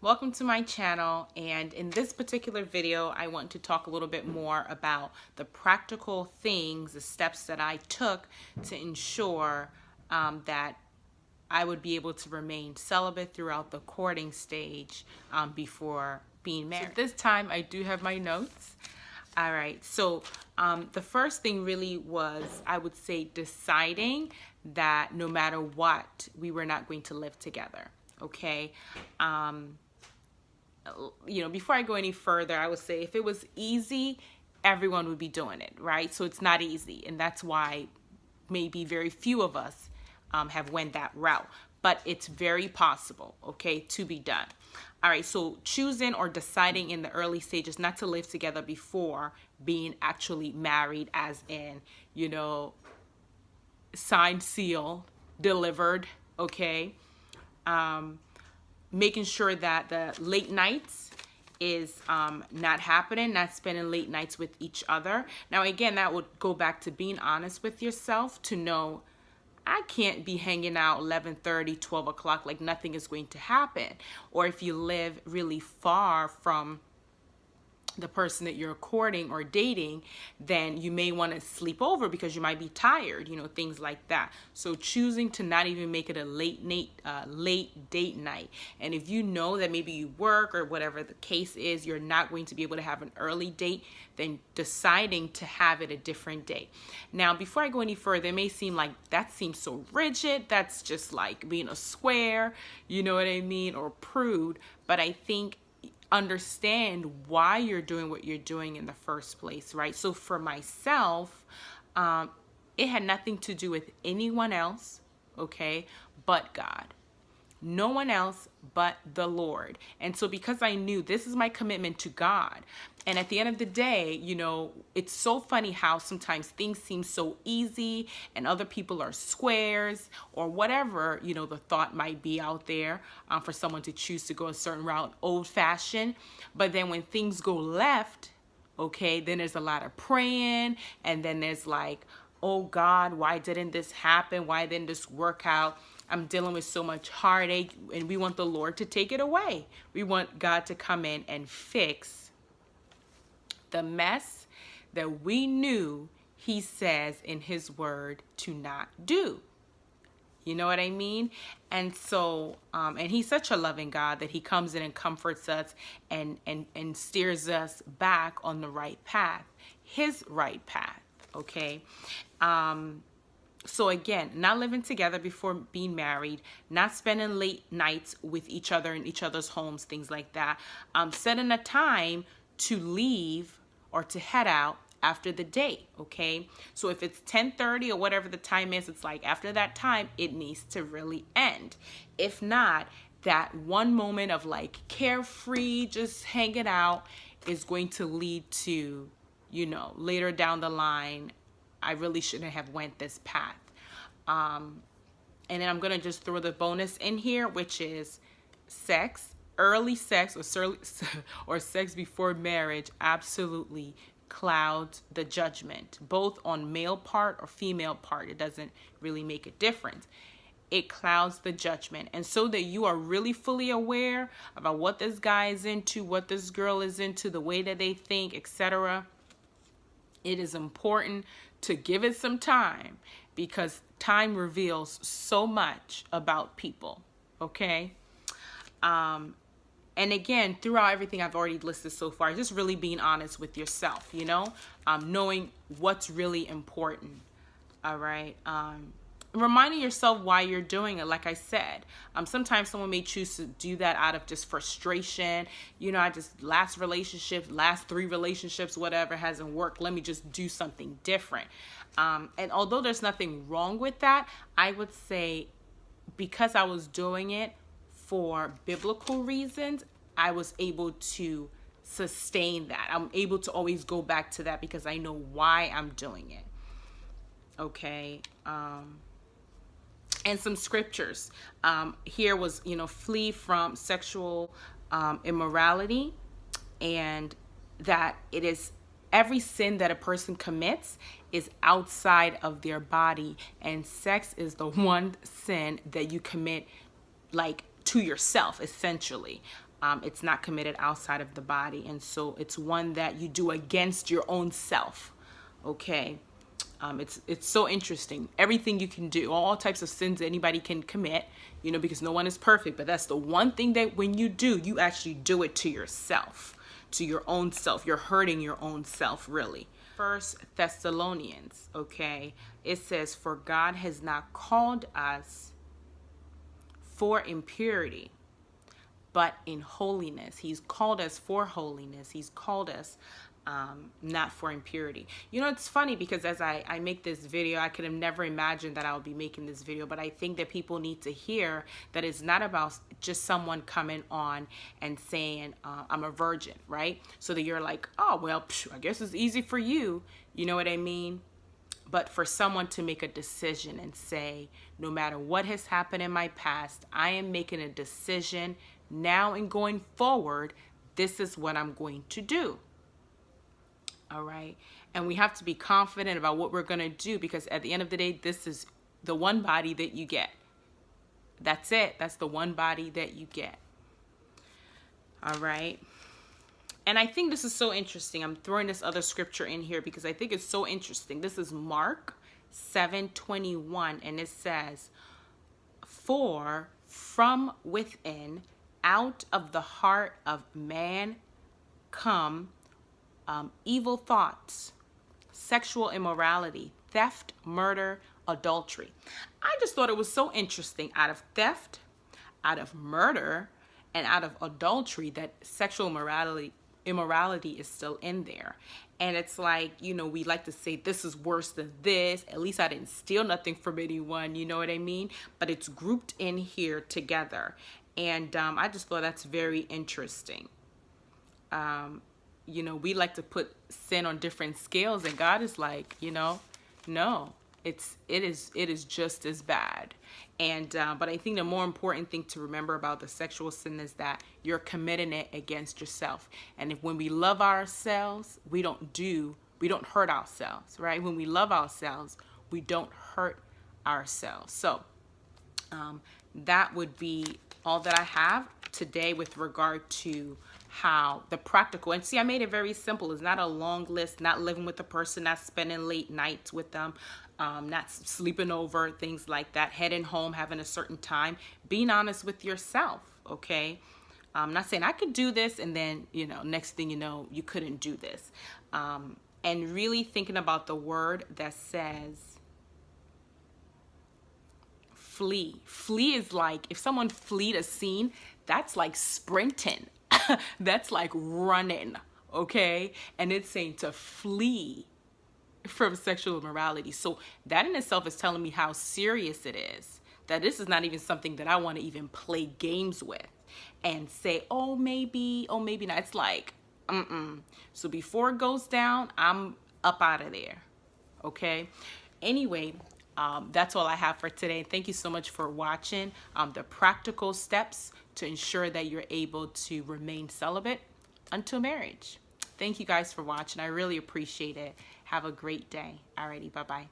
Welcome to my channel, and in this particular video I want to talk a little bit more about the practical things, the steps that I took to ensure that I would be able to remain celibate throughout the courting stage before being married. So this time I do have my notes. All right, so the first thing really was, I would say, deciding that no matter what, we were not going to live together, okay? Before I go any further, I would say if it was easy, everyone would be doing it, right? So it's not easy, and that's why maybe very few of us have went that route, but it's very possible, okay, to be done. All right, so choosing or deciding in the early stages not to live together before being actually married, as in, signed, seal, delivered, okay? Making sure that the late nights is not happening, not spending late nights with each other. Now, again, that would go back to being honest with yourself to know, I can't be hanging out 11:30, 12 o'clock, like nothing is going to happen. Or if you live really far from the person that you're courting or dating, then you may want to sleep over because you might be tired, things like that. So choosing to not even make it a late date night. And if you know that maybe you work or whatever the case is, you're not going to be able to have an early date, then deciding to have it a different day. Now, before I go any further, it may seem like that seems so rigid. That's just like being a square, you know what I mean, or prude. But I think understand why you're doing what you're doing in the first place, right? So for myself, it had nothing to do with anyone else, okay, but God. No one else but the Lord. And so because I knew this is my commitment to God, and at the end of the day, it's so funny how sometimes things seem so easy and other people are squares or whatever, the thought might be out there for someone to choose to go a certain route, old-fashioned. But then when things go left, okay, then there's a lot of praying, and then there's like, oh God, why didn't this happen? Why didn't this work out? I'm dealing with so much heartache, and we want the Lord to take it away. We want God to come in and fix the mess that we knew He says in His word to not do. You know what I mean? And so, and He's such a loving God that He comes in and comforts us and steers us back on the right path, His right path, okay? So again, not living together before being married, not spending late nights with each other in each other's homes, things like that. Setting a time to leave or to head out after the date, okay? So if it's 10:30 or whatever the time is, it's like after that time, it needs to really end. If not, that one moment of like carefree, just hanging out is going to lead to, later down the line, I really shouldn't have went this path. And then I'm going to just throw the bonus in here, which is sex, early sex or sex before marriage absolutely clouds the judgment, both on male part or female part. It doesn't really make a difference. It clouds the judgment. And so that you are really fully aware about what this guy is into, what this girl is into, the way that they think, etc., it is important to give it some time, because time reveals so much about people, okay? And again, throughout everything I've already listed so far, just really being honest with yourself, knowing what's really important, all right? Reminding yourself why you're doing it. Like I said, sometimes someone may choose to do that out of just frustration. Last 3 relationships, whatever, hasn't worked. Let me just do something different. And although there's nothing wrong with that, I would say because I was doing it for biblical reasons, I was able to sustain that. I'm able to always go back to that because I know why I'm doing it. Okay. And some scriptures here was, flee from sexual immorality, and that it is every sin that a person commits is outside of their body, and sex is the one sin that you commit like to yourself, essentially. It's not committed outside of the body. And so it's one that you do against your own self. Okay. It's so interesting. Everything you can do, all types of sins anybody can commit, you know, because no one is perfect. But that's the one thing that when you do, you actually do it to yourself, to your own self. You're hurting your own self, really. First Thessalonians, okay, it says, for God has not called us for impurity, but in holiness. He's called us for holiness. He's called us not for impurity. You know, it's funny because as I make this video, I could have never imagined that I would be making this video, but I think that people need to hear that it's not about just someone coming on and saying, I'm a virgin, right? So that you're like, oh, well, I guess it's easy for you. You know what I mean? But for someone to make a decision and say, no matter what has happened in my past, I am making a decision now and going forward, this is what I'm going to do. All right. And we have to be confident about what we're going to do, because at the end of the day, this is the one body that you get. That's it. That's the one body that you get. All right. And I think this is so interesting. I'm throwing this other scripture in here because I think it's so interesting. This is Mark 7:21, and it says, for from within, out of the heart of man come evil thoughts, sexual immorality, theft, murder, adultery. I just thought it was so interesting. Out of theft, out of murder, and out of adultery, that sexual immorality is still in there. And it's like, you know, we like to say this is worse than this. At least I didn't steal nothing from anyone. You know what I mean? But it's grouped in here together. And I just thought that's very interesting. You know, we like to put sin on different scales, and God is like, you know, no, it is just as bad. And but I think the more important thing to remember about the sexual sin is that you're committing it against yourself. And when we love ourselves, we don't hurt ourselves, right? When we love ourselves, we don't hurt ourselves. So that would be all that I have today with regard to how the practical, and see, I made it very simple. It's not a long list, not living with a person, not spending late nights with them, not sleeping over, things like that, heading home, having a certain time, being honest with yourself, okay? I'm not saying I could do this and then, you know, next thing you know, you couldn't do this. And really thinking about the word that says flee. Flee is like, if someone fleed a scene, that's like sprinting. That's like running, okay? And it's saying to flee from sexual immorality. So that in itself is telling me how serious it is. That this is not even something that I want to even play games with and say, oh, maybe not. It's like, So before it goes down, I'm up out of there, okay? Anyway, that's all I have for today. Thank you so much for watching the practical steps to ensure that you're able to remain celibate until marriage. Thank you guys for watching. I really appreciate it. Have a great day. Alrighty, bye-bye.